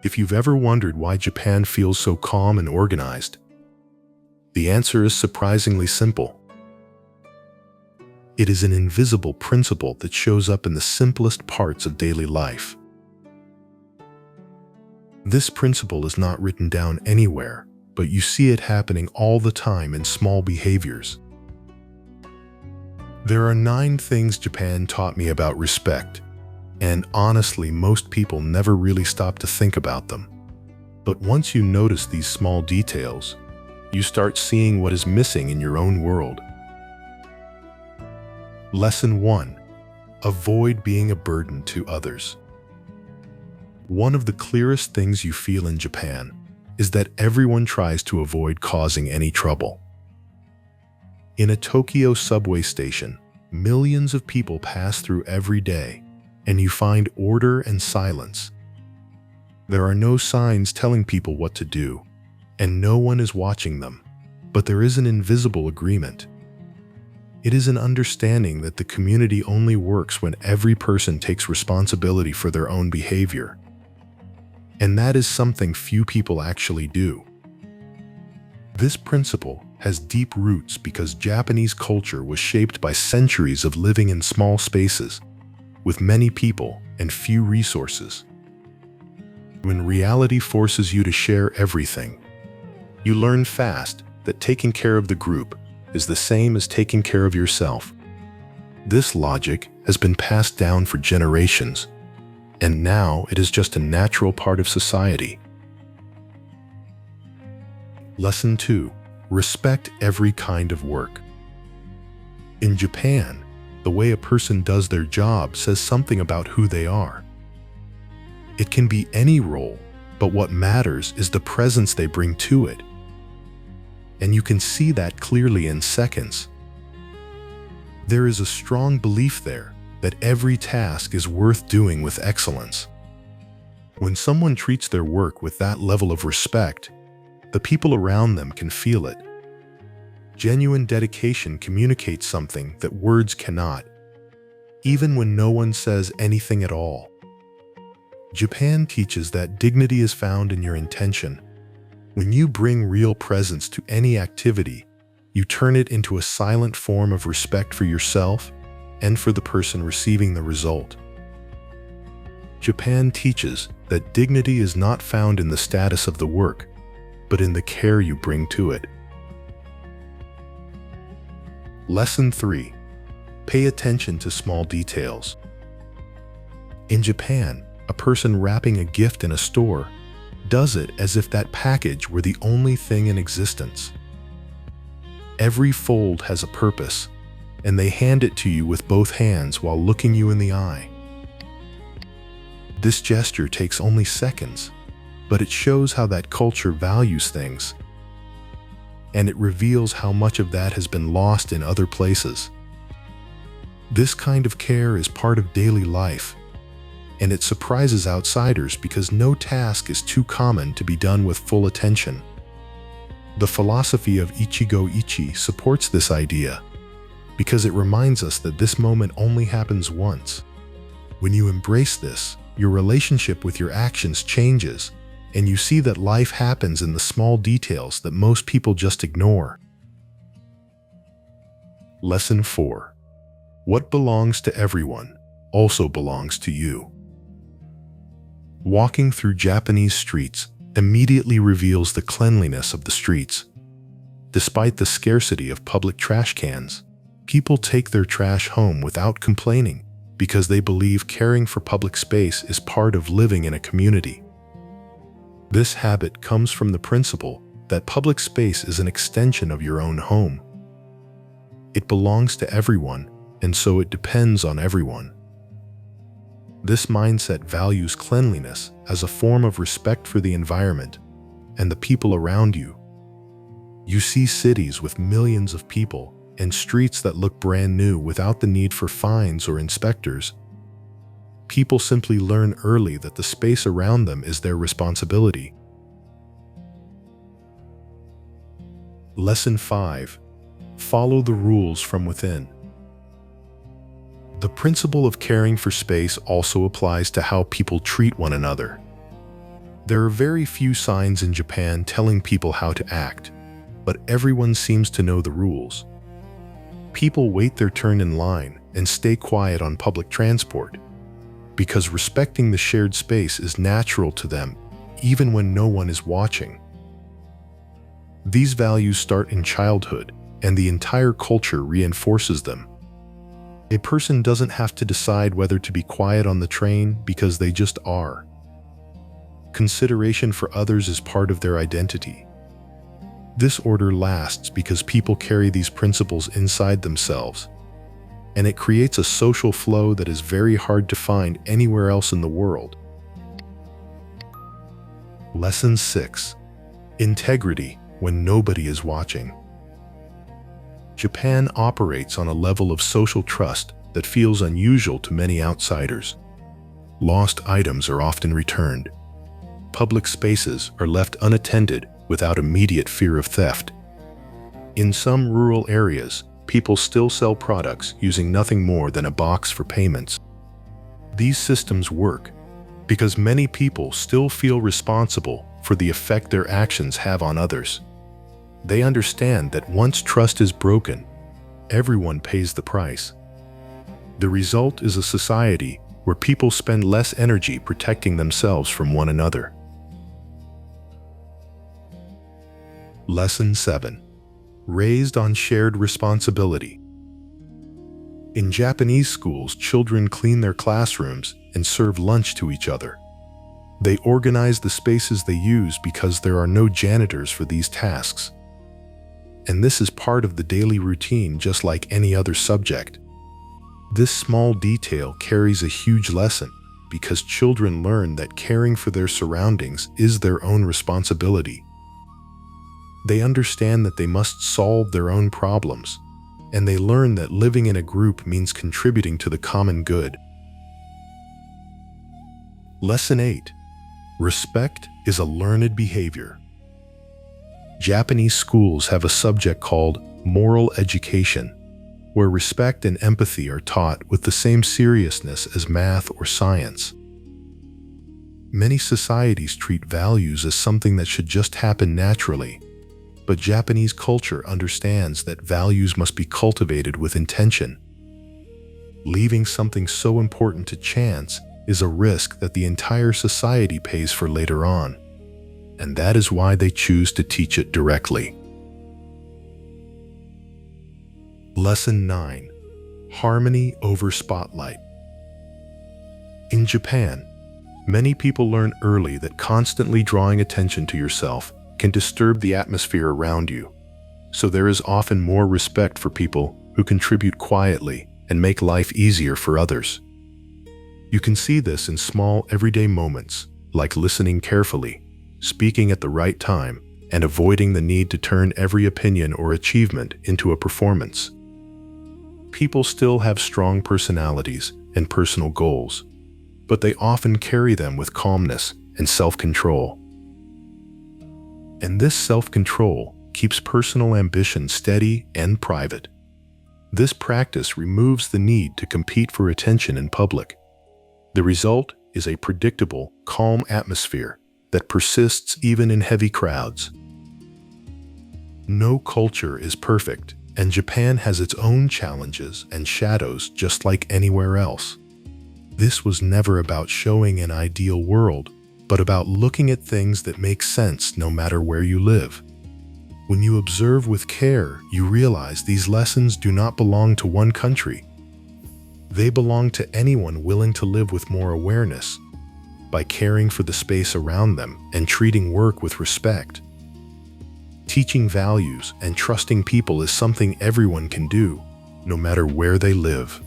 If you've ever wondered why Japan feels so calm and organized, the answer is surprisingly simple. It is an invisible principle that shows up in the simplest parts of daily life. This principle is not written down anywhere, but you see it happening all the time in small behaviors. There are 9 things Japan taught me about respect, and honestly, most people never really stop to think about them. But once you notice these small details, you start seeing what is missing in your own world. Lesson 1. Avoid being a burden to others. One of the clearest things you feel in Japan is that everyone tries to avoid causing any trouble. In a Tokyo subway station, millions of people pass through every day, and you find order and silence. There are no signs telling people what to do, and no one is watching them, but there is an invisible agreement. It is an understanding that the community only works when every person takes responsibility for their own behavior. And that is something few people actually do. This principle has deep roots because Japanese culture was shaped by centuries of living in small spaces, with many people and few resources. When reality forces you to share everything, you learn fast that taking care of the group is the same as taking care of yourself. This logic has been passed down for generations, and now it is just a natural part of society. Lesson 2. Respect every kind of work. In Japan, the way a person does their job says something about who they are. It can be any role, but what matters is the presence they bring to it. And you can see that clearly in seconds. There is a strong belief there that every task is worth doing with excellence. When someone treats their work with that level of respect, the people around them can feel it. Genuine dedication communicates something that words cannot, even when no one says anything at all. Japan teaches that dignity is found in your intention. When you bring real presence to any activity, you turn it into a silent form of respect for yourself and for the person receiving the result. Japan teaches that dignity is not found in the status of the work, but in the care you bring to it. Lesson 3. Pay attention to small details. In Japan, a person wrapping a gift in a store does it as if that package were the only thing in existence. Every fold has a purpose, and they hand it to you with both hands while looking you in the eye. This gesture takes only seconds, but it shows how that culture values things, and it reveals how much of that has been lost in other places. This kind of care is part of daily life, and it surprises outsiders because no task is too common to be done with full attention. The philosophy of Ichigo Ichi supports this idea because it reminds us that this moment only happens once. When you embrace this, your relationship with your actions changes, and you see that life happens in the small details that most people just ignore. Lesson 4. What belongs to everyone also belongs to you. Walking through Japanese streets immediately reveals the cleanliness of the streets. Despite the scarcity of public trash cans, people take their trash home without complaining because they believe caring for public space is part of living in a community. This habit comes from the principle that public space is an extension of your own home. It belongs to everyone, and so it depends on everyone. This mindset values cleanliness as a form of respect for the environment and the people around you. You see cities with millions of people and streets that look brand new without the need for fines or inspectors. People simply learn early that the space around them is their responsibility. Lesson 5. Follow the rules from within. The principle of caring for space also applies to how people treat one another. There are very few signs in Japan telling people how to act, but everyone seems to know the rules. People wait their turn in line and stay quiet on public transport, because respecting the shared space is natural to them, even when no one is watching. These values start in childhood, and the entire culture reinforces them. A person doesn't have to decide whether to be quiet on the train because they just are. Consideration for others is part of their identity. This order lasts because people carry these principles inside themselves, and it creates a social flow that is very hard to find anywhere else in the world. Lesson 6. Integrity when nobody is watching. Japan operates on a level of social trust that feels unusual to many outsiders. Lost items are often returned. Public spaces are left unattended without immediate fear of theft. In some rural areas, people still sell products using nothing more than a box for payments. These systems work because many people still feel responsible for the effect their actions have on others. They understand that once trust is broken, everyone pays the price. The result is a society where people spend less energy protecting themselves from one another. Lesson 7. Raised on shared responsibility. In Japanese schools, children clean their classrooms and serve lunch to each other. They organize the spaces they use because there are no janitors for these tasks. And this is part of the daily routine, just like any other subject. This small detail carries a huge lesson because children learn that caring for their surroundings is their own responsibility. They understand that they must solve their own problems, and they learn that living in a group means contributing to the common good. Lesson 8. Respect is a learned behavior. Japanese schools have a subject called moral education, where respect and empathy are taught with the same seriousness as math or science. Many societies treat values as something that should just happen naturally, but Japanese culture understands that values must be cultivated with intention. Leaving something so important to chance is a risk that the entire society pays for later on, and that is why they choose to teach it directly. Lesson 9. Harmony over spotlight. In Japan, many people learn early that constantly drawing attention to yourself can disturb the atmosphere around you, so there is often more respect for people who contribute quietly and make life easier for others. You can see this in small everyday moments, like listening carefully, speaking at the right time, and avoiding the need to turn every opinion or achievement into a performance. People still have strong personalities and personal goals, but they often carry them with calmness and self-control. And this self-control keeps personal ambition steady and private. This practice removes the need to compete for attention in public. The result is a predictable, calm atmosphere that persists even in heavy crowds. No culture is perfect, and Japan has its own challenges and shadows just like anywhere else. This was never about showing an ideal world, but about looking at things that make sense no matter where you live. When you observe with care, you realize these lessons do not belong to one country. They belong to anyone willing to live with more awareness, by caring for the space around them and treating work with respect. Teaching values and trusting people is something everyone can do, no matter where they live.